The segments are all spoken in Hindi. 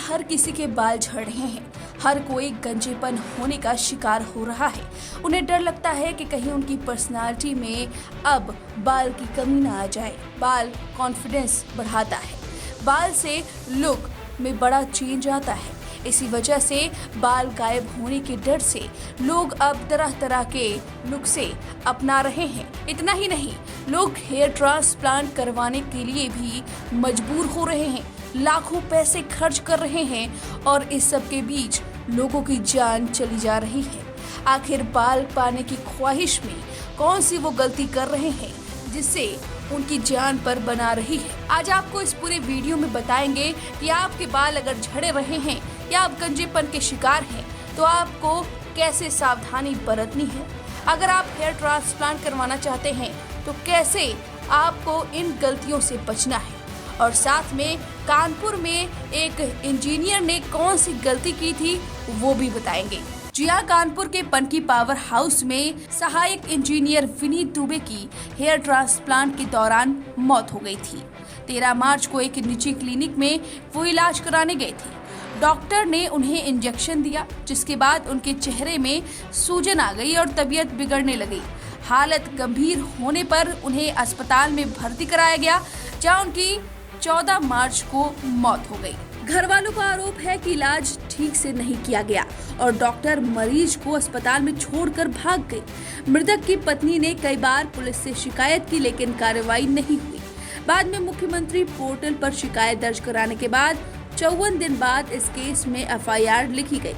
हर किसी के बाल झड़ रहे हैं। हर कोई गंजेपन होने का शिकार हो रहा है। उन्हें डर लगता है कि कहीं उनकी पर्सनालिटी में अब बाल की कमी ना आ जाए। बाल कॉन्फिडेंस बढ़ाता है। बाल से लुक में बड़ा चेंज आता है। इसी वजह से बाल गायब होने के डर से लोग अब तरह तरह के नुस्खे अपना रहे हैं। इतना ही नहीं, लोग हेयर ट्रांसप्लांट करवाने के लिए भी मजबूर हो रहे हैं। लाखों पैसे खर्च कर रहे हैं और इस सब के बीच लोगों की जान चली जा रही है। आखिर बाल पाने की ख्वाहिश में कौन सी वो गलती कर रहे हैं जिससे उनकी जान पर बना रही है। आज आपको इस पूरे वीडियो में बताएंगे कि आपके बाल अगर झड़े रहे हैं या आप गंजेपन के शिकार हैं तो आपको कैसे सावधानी बरतनी है। अगर आप हेयर ट्रांसप्लांट करवाना चाहते हैं तो कैसे आपको इन गलतियों से बचना है, और साथ में कानपुर में एक इंजीनियर ने कौन सी गलती की थी वो भी बताएंगे। जी हाँ, कानपुर के पनकी पावर हाउस में सहायक इंजीनियर विनीत दुबे की हेयर ट्रांसप्लांट के दौरान मौत हो गई थी। 13 मार्च को एक निजी क्लिनिक में वो इलाज कराने गए थे। डॉक्टर ने उन्हें इंजेक्शन दिया, जिसके बाद उनके चेहरे में सूजन आ गई और तबीयत बिगड़ने लगी। हालत गंभीर होने पर उन्हें अस्पताल में भर्ती कराया गया, जहां उनकी 14 मार्च को मौत हो गई। घर वालों का आरोप है कि इलाज ठीक से नहीं किया गया और डॉक्टर मरीज को अस्पताल में छोड़कर भाग गए। मृतक की पत्नी ने कई बार पुलिस से शिकायत की, लेकिन कार्रवाई नहीं हुई। बाद में मुख्यमंत्री पोर्टल पर शिकायत दर्ज कराने के बाद 54 दिन बाद इस केस में FIR लिखी गई।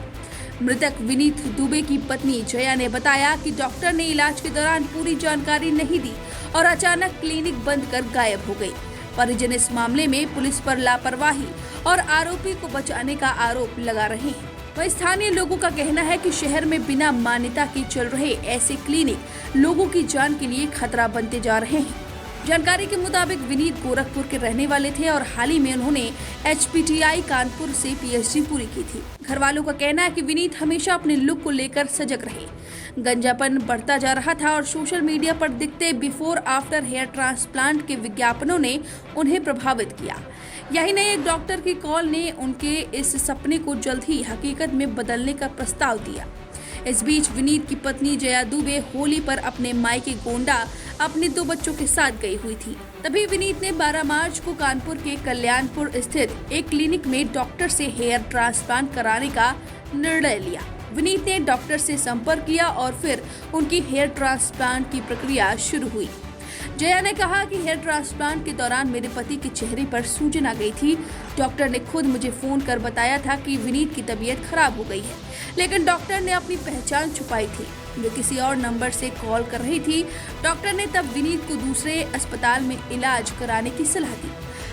मृतक विनीत दुबे की पत्नी जया ने बताया कि डॉक्टर ने इलाज के दौरान पूरी जानकारी नहीं दी और अचानक क्लिनिक बंद कर गायब हो गई। परिजन इस मामले में पुलिस पर लापरवाही और आरोपी को बचाने का आरोप लगा रहे हैं। वहीं स्थानीय लोगों का कहना है कि शहर में बिना मान्यता के चल रहे ऐसे क्लिनिक लोगों की जान के लिए खतरा बनते जा रहे हैं। जानकारी के मुताबिक विनीत गोरखपुर के रहने वाले थे और हाल ही में उन्होंने HPTI कानपुर से PhD पूरी की थी। घर वालों का कहना है कि विनीत हमेशा अपने लुक को लेकर सजग रहे। गंजापन बढ़ता जा रहा था और सोशल मीडिया पर दिखते बिफोर आफ्टर हेयर ट्रांसप्लांट के विज्ञापनों ने उन्हें प्रभावित किया। यही नहीं, एक डॉक्टर की कॉल ने उनके इस सपने को जल्द ही हकीकत में बदलने का प्रस्ताव दिया। इस बीच विनीत की पत्नी जया दुबे होली पर अपने मायके गोंडा अपने 2 बच्चों के साथ गई हुई थी। तभी विनीत ने 12 मार्च को कानपुर के कल्याणपुर स्थित एक क्लिनिक में डॉक्टर से हेयर ट्रांसप्लांट कराने का निर्णय लिया। विनीत ने डॉक्टर से संपर्क किया और फिर उनकी हेयर ट्रांसप्लांट की प्रक्रिया शुरू हुई। जया ने कहा कि हेयर ट्रांसप्लांट के दौरान मेरे पति के चेहरे पर सूजन आ गई थी। डॉक्टर ने खुद मुझे फोन कर बताया था कि विनीत की तबीयत खराब हो गई है, लेकिन डॉक्टर ने अपनी पहचान छुपाई थी। वो किसी और नंबर से कॉल कर रही थी। डॉक्टर ने तब विनीत को दूसरे अस्पताल में इलाज कराने की सलाह दी।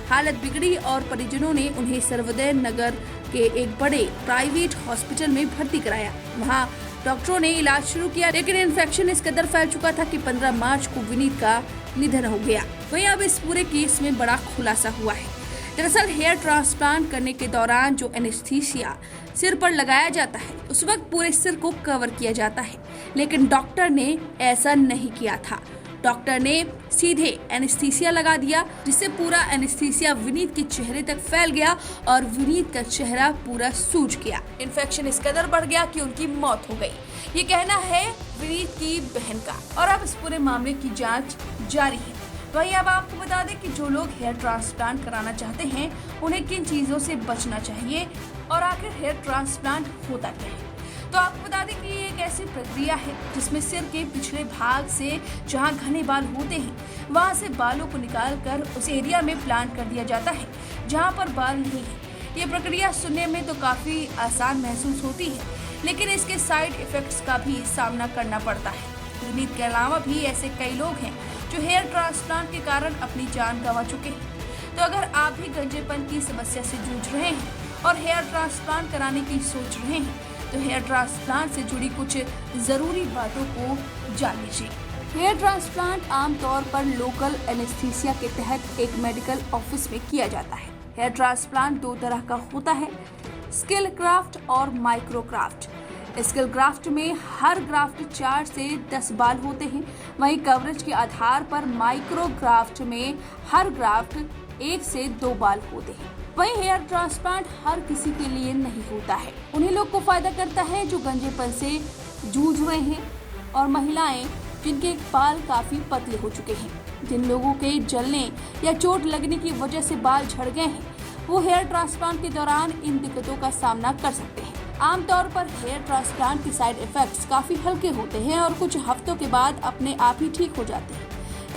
हालत बिगड़ी और परिजनों ने उन्हें सर्वोदय नगर के एक बड़े प्राइवेट हॉस्पिटल में भर्ती कराया। वहां डॉक्टरों ने इलाज शुरू किया, लेकिन इन्फेक्शन इस कदर फैल चुका था कि 15 मार्च को विनीत का निधन हो गया। वहीं अब इस पूरे केस में बड़ा खुलासा हुआ है। दरअसल हेयर ट्रांसप्लांट करने के दौरान जो एनेस्थीसिया सिर पर लगाया जाता है, उस वक्त पूरे सिर को कवर किया जाता है, लेकिन डॉक्टर ने ऐसा नहीं किया था। डॉक्टर ने सीधे एनेस्थीसिया लगा दिया, जिससे पूरा एनेस्थीसिया विनीत के चेहरे तक फैल गया और विनीत का चेहरा पूरा सूज गया। इन्फेक्शन इस कदर बढ़ गया कि उनकी मौत हो गई। ये कहना है विनीत की बहन का, और अब इस पूरे मामले की जांच जारी है। वहीं अब आपको बता दें कि जो लोग हेयर ट्रांसप्लांट कराना चाहते हैं उन्हें किन चीज़ों से बचना चाहिए और आखिर हेयर ट्रांसप्लांट होता क्या है। तो आपको बता दें कि ये एक ऐसी प्रक्रिया है जिसमें सिर के पिछले भाग से जहां घने बाल होते हैं वहां से बालों को निकालकर उस एरिया में प्लांट कर दिया जाता है जहां पर बाल नहीं है। ये प्रक्रिया सुनने में तो काफ़ी आसान महसूस होती है, लेकिन इसके साइड इफ़ेक्ट्स का भी सामना करना पड़ता है। विनीत के अलावा भी ऐसे कई लोग हैं जो हेयर ट्रांसप्लांट के कारण अपनी जान गंवा चुके हैं। तो अगर आप भी गंजेपन की समस्या से जूझ रहे हैं और हेयर ट्रांसप्लांट कराने की सोच रहे हैं तो हेयर ट्रांसप्लांट से जुड़ी कुछ ज़रूरी बातों को जान लीजिए। हेयर ट्रांसप्लांट आमतौर पर लोकल एनेस्थीसिया के तहत एक मेडिकल ऑफिस में किया जाता है। हेयर ट्रांसप्लांट 2 तरह का होता है, स्किल ग्राफ्ट और माइक्रो ग्राफ्ट। स्किल ग्राफ्ट में हर ग्राफ्ट 4 से 10 बाल होते हैं, वहीं कवरेज के आधार पर माइक्रो ग्राफ्ट में हर ग्राफ्ट 1 से 2 बाल होते हैं। वहीं हेयर ट्रांसप्लांट हर किसी के लिए नहीं होता है। उन्हीं लोग को फायदा करता है जो गंजेपन से जूझ रहे हैं और महिलाएं जिनके बाल काफी पतले हो चुके हैं। जिन लोगों के जलने या चोट लगने की वजह से बाल झड़ गए हैं, वो हेयर ट्रांसप्लांट के दौरान इन दिक्कतों का सामना कर सकते हैं। आमतौर पर हेयर ट्रांसप्लांट के साइड इफेक्ट्स काफी हल्के होते हैं और कुछ हफ्तों के बाद अपने आप ही ठीक हो जाते हैं।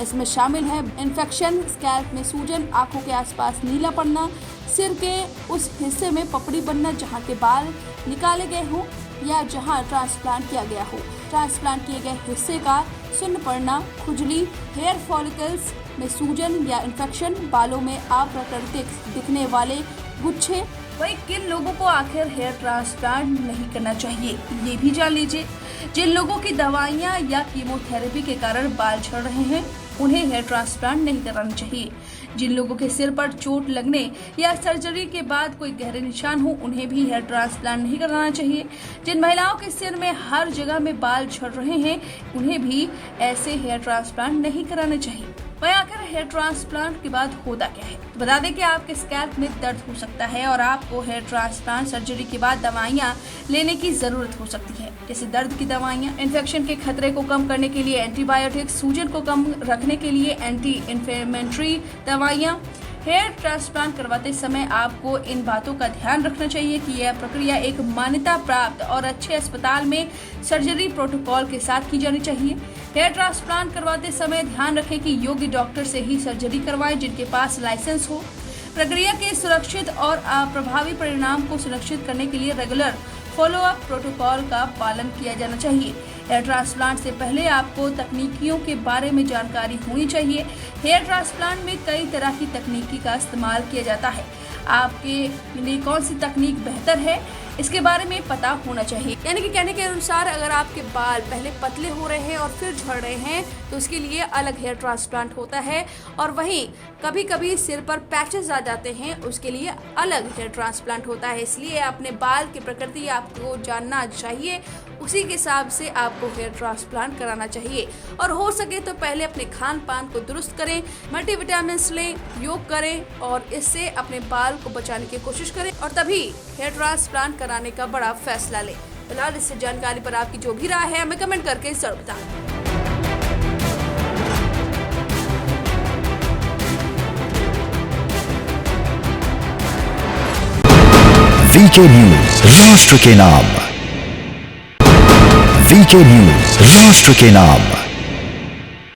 इसमें शामिल है इन्फेक्शन, स्कैल्प में सूजन, आंखों के आसपास नीला पड़ना, सिर के उस हिस्से में पपड़ी बनना जहां के बाल निकाले गए हों या जहां ट्रांसप्लांट किया गया हो, ट्रांसप्लांट किए गए हिस्से का सुन्न पड़ना, खुजली, हेयर फॉलिकल्स में सूजन या इन्फेक्शन, बालों में अप्राकृतिक दिखने वाले गुच्छे। वही किन लोगों को आखिर हेयर ट्रांसप्लांट नहीं करना चाहिए, ये भी जान लीजिए। जिन लोगों की दवाइयाँ या कीमोथेरेपी के कारण बाल झड़ रहे हैं, उन्हें हेयर ट्रांसप्लांट नहीं कराना चाहिए। जिन लोगों के सिर पर चोट लगने या सर्जरी के बाद कोई गहरे निशान हो, उन्हें भी हेयर ट्रांसप्लांट नहीं कराना चाहिए। जिन महिलाओं के सिर में हर जगह में बाल झड़ रहे हैं, उन्हें भी ऐसे हेयर ट्रांसप्लांट नहीं कराना चाहिए। वहीं आखिर हेयर ट्रांसप्लांट के बाद होता क्या है? तो बता दें कि आपके स्कैल्प में दर्द हो सकता है और आपको हेयर ट्रांसप्लांट सर्जरी के बाद दवाइयां लेने की जरूरत हो सकती है, जैसे दर्द की दवाइयां, इन्फेक्शन के खतरे को कम करने के लिए एंटीबायोटिक्स, सूजन को कम रखने के लिए एंटी इन्फ्लेमेटरी दवाइयां। हेयर ट्रांसप्लांट करवाते समय आपको इन बातों का ध्यान रखना चाहिए कि यह प्रक्रिया एक मान्यता प्राप्त और अच्छे अस्पताल में सर्जरी प्रोटोकॉल के साथ की जानी चाहिए। हेयर ट्रांसप्लांट करवाते समय ध्यान रखें कि योग्य डॉक्टर से ही सर्जरी करवाएं जिनके पास लाइसेंस हो। प्रक्रिया के सुरक्षित और प्रभावी परिणाम को सुनिश्चित करने के लिए रेगुलर फॉलोअप प्रोटोकॉल का पालन किया जाना चाहिए। हेयर ट्रांसप्लांट से पहले आपको तकनीकियों के बारे में जानकारी होनी चाहिए। हेयर ट्रांसप्लांट में कई तरह की तकनीकी का इस्तेमाल किया जाता है। आपके लिए कौन सी तकनीक बेहतर है, इसके बारे में पता होना चाहिए। यानी कि कहने के अनुसार अगर आपके बाल पहले पतले हो रहे हैं और फिर झड़ रहे हैं, तो उसके लिए अलग हेयर ट्रांसप्लांट होता है। और वहीं कभी कभी सिर पर पैचेस आ जाते हैं, उसके लिए अलग हेयर ट्रांसप्लांट होता है। इसलिए अपने बाल की प्रकृति आपको जानना चाहिए, उसी के हिसाब से आपको हेयर ट्रांसप्लांट कराना चाहिए। और हो सके तो पहले अपने खान पान को दुरुस्त करें, मल्टीविटामिन लें, योग करें और इससे अपने बाल को बचाने की कोशिश करें और तभी हेयर ट्रांसप्लांट कराने का बड़ा फैसला लें। फिलहाल इससे जानकारी पर आपकी जो भी राय है हमें कमेंट करके जरूर बताएं। वीके न्यूज, राष्ट्र के नाम। वीके न्यूज, राष्ट्र के नाम।